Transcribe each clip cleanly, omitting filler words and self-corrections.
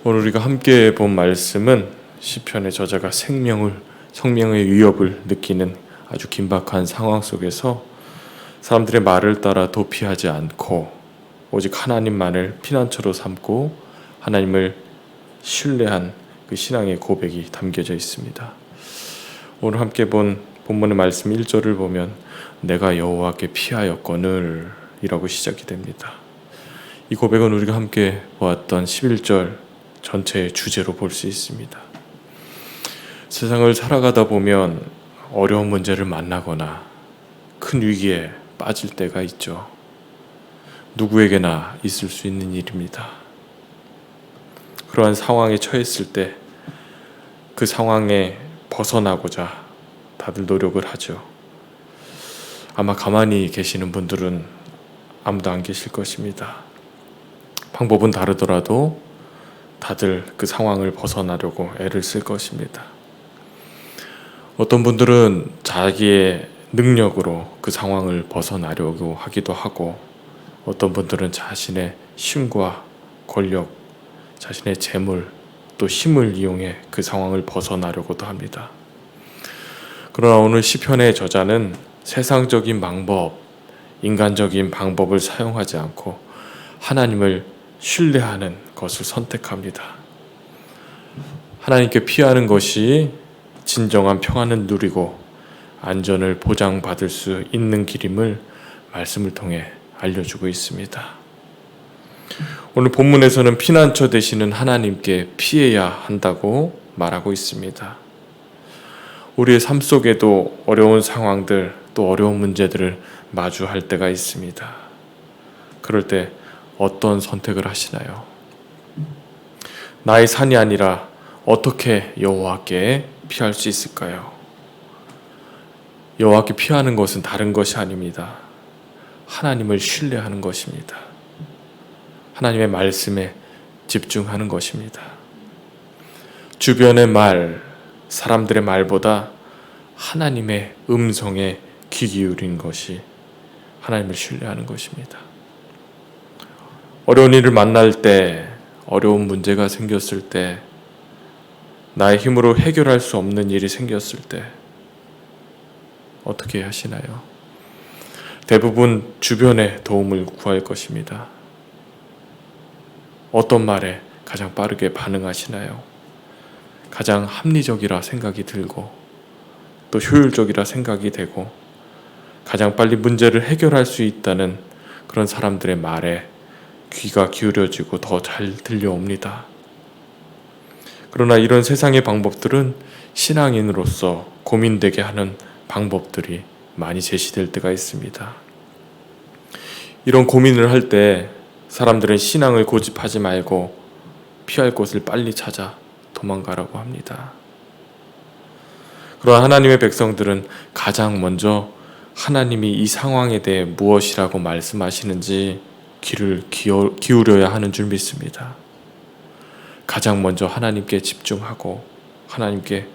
오늘 우리가 함께 본 말씀은 시편의 저자가 생명의 위협을 느끼는 아주 긴박한 상황 속에서 사람들의 말을 따라 도피하지 않고 오직 하나님만을 피난처로 삼고 하나님을 신뢰한 그 신앙의 고백이 담겨져 있습니다. 오늘 함께 본 본문의 말씀 1절을 보면 내가 여호와께 피하였거늘 이라고 시작이 됩니다. 이 고백은 우리가 함께 보았던 11절 전체의 주제로 볼 수 있습니다. 세상을 살아가다 보면 어려운 문제를 만나거나 큰 위기에 빠질 때가 있죠. 누구에게나 있을 수 있는 일입니다. 그러한 상황에 처했을 때 그 상황에 벗어나고자 다들 노력을 하죠. 아마 가만히 계시는 분들은 아무도 안 계실 것입니다. 방법은 다르더라도 다들 그 상황을 벗어나려고 애를 쓸 것입니다. 어떤 분들은 자기의 능력으로 그 상황을 벗어나려고 하기도 하고, 어떤 분들은 자신의 힘과 권력, 자신의 재물, 또 힘을 이용해 그 상황을 벗어나려고도 합니다. 그러나 오늘 시편의 저자는 세상적인 방법, 인간적인 방법을 사용하지 않고 하나님을 신뢰하는 것을 선택합니다. 하나님께 피하는 것이 진정한 평안을 누리고 안전을 보장받을 수 있는 길임을 말씀을 통해 알려주고 있습니다. 오늘 본문에서는 피난처 되시는 하나님께 피해야 한다고 말하고 있습니다. 우리의 삶 속에도 어려운 상황들, 또 어려운 문제들을 마주할 때가 있습니다. 그럴 때 어떤 선택을 하시나요? 나의 산이 아니라 어떻게 여호와께 피할 수 있을까요? 여호와께 피하는 것은 다른 것이 아닙니다. 하나님을 신뢰하는 것입니다. 하나님의 말씀에 집중하는 것입니다. 주변의 말, 사람들의 말보다 하나님의 음성에 귀 기울인 것이 하나님을 신뢰하는 것입니다. 어려운 일을 만날 때, 어려운 문제가 생겼을 때, 나의 힘으로 해결할 수 없는 일이 생겼을 때 어떻게 하시나요? 대부분 주변의 도움을 구할 것입니다. 어떤 말에 가장 빠르게 반응하시나요? 가장 합리적이라 생각이 들고 또 효율적이라 생각이 되고 가장 빨리 문제를 해결할 수 있다는 그런 사람들의 말에 귀가 기울여지고 더 잘 들려옵니다. 그러나 이런 세상의 방법들은 신앙인으로서 고민되게 하는 방법들이 많이 제시될 때가 있습니다. 이런 고민을 할 때 사람들은 신앙을 고집하지 말고 피할 곳을 빨리 찾아 도망가라고 합니다. 그러나 하나님의 백성들은 가장 먼저 하나님이 이 상황에 대해 무엇이라고 말씀하시는지 귀를 기울여야 하는 줄 믿습니다. 가장 먼저 하나님께 집중하고 하나님께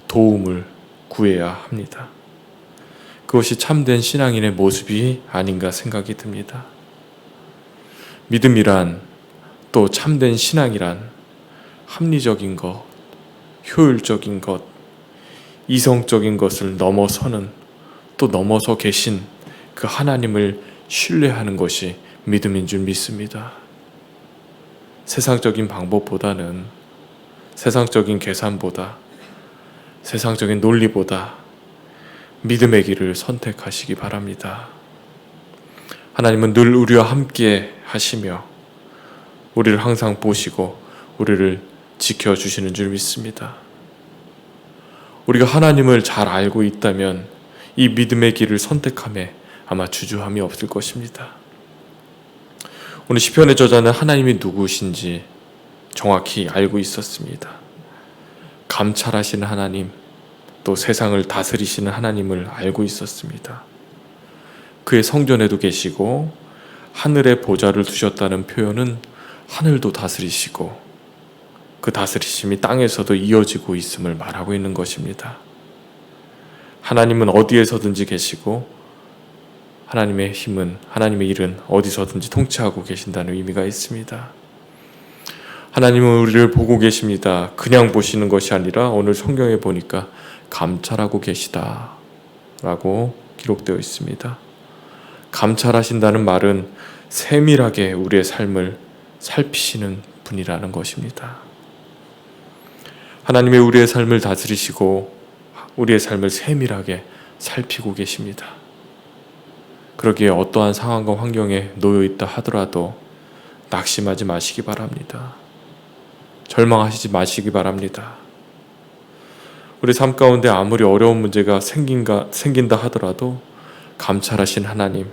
도움을 구해야 합니다. 그것이 참된 신앙인의 모습이 아닌가 생각이 듭니다. 믿음이란, 또 참된 신앙이란 합리적인 것, 효율적인 것, 이성적인 것을 넘어서는, 또 넘어서 계신 그 하나님을 신뢰하는 것이 믿음인 줄 믿습니다. 세상적인 방법보다는, 세상적인 계산보다, 세상적인 논리보다 믿음의 길을 선택하시기 바랍니다. 하나님은 늘 우리와 함께 하시며 우리를 항상 보시고 우리를 지켜주시는 줄 믿습니다. 우리가 하나님을 잘 알고 있다면 이 믿음의 길을 선택함에 아마 주저함이 없을 것입니다. 오늘 시편의 저자는 하나님이 누구신지 정확히 알고 있었습니다. 감찰하시는 하나님, 또 세상을 다스리시는 하나님을 알고 있었습니다. 그의 성전에도 계시고 하늘에 보좌를 두셨다는 표현은 하늘도 다스리시고 그 다스리심이 땅에서도 이어지고 있음을 말하고 있는 것입니다. 하나님은 어디에서든지 계시고 하나님의 힘은, 하나님의 일은 어디서든지 통치하고 계신다는 의미가 있습니다. 하나님은 우리를 보고 계십니다. 그냥 보시는 것이 아니라 오늘 성경에 보니까 감찰하고 계시다 라고 기록되어 있습니다. 감찰하신다는 말은 세밀하게 우리의 삶을 살피시는 분이라는 것입니다. 하나님이 우리의 삶을 다스리시고 우리의 삶을 세밀하게 살피고 계십니다. 그러기에 어떠한 상황과 환경에 놓여 있다 하더라도 낙심하지 마시기 바랍니다. 절망하시지 마시기 바랍니다. 우리 삶 가운데 아무리 어려운 문제가 생긴다 하더라도 감찰하신 하나님,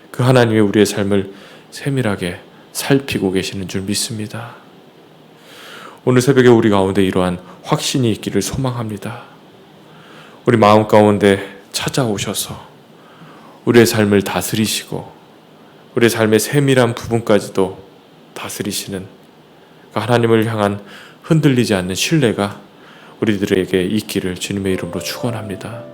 그 하나님이 우리의 삶을 세밀하게 살피고 계시는 줄 믿습니다. 오늘 새벽에 우리 가운데 이러한 확신이 있기를 소망합니다. 우리 마음 가운데 찾아오셔서 우리의 삶을 다스리시고 우리의 삶의 세밀한 부분까지도 다스리시는 하나님을 향한 흔들리지 않는 신뢰가 우리들에게 있기를 주님의 이름으로 축원합니다.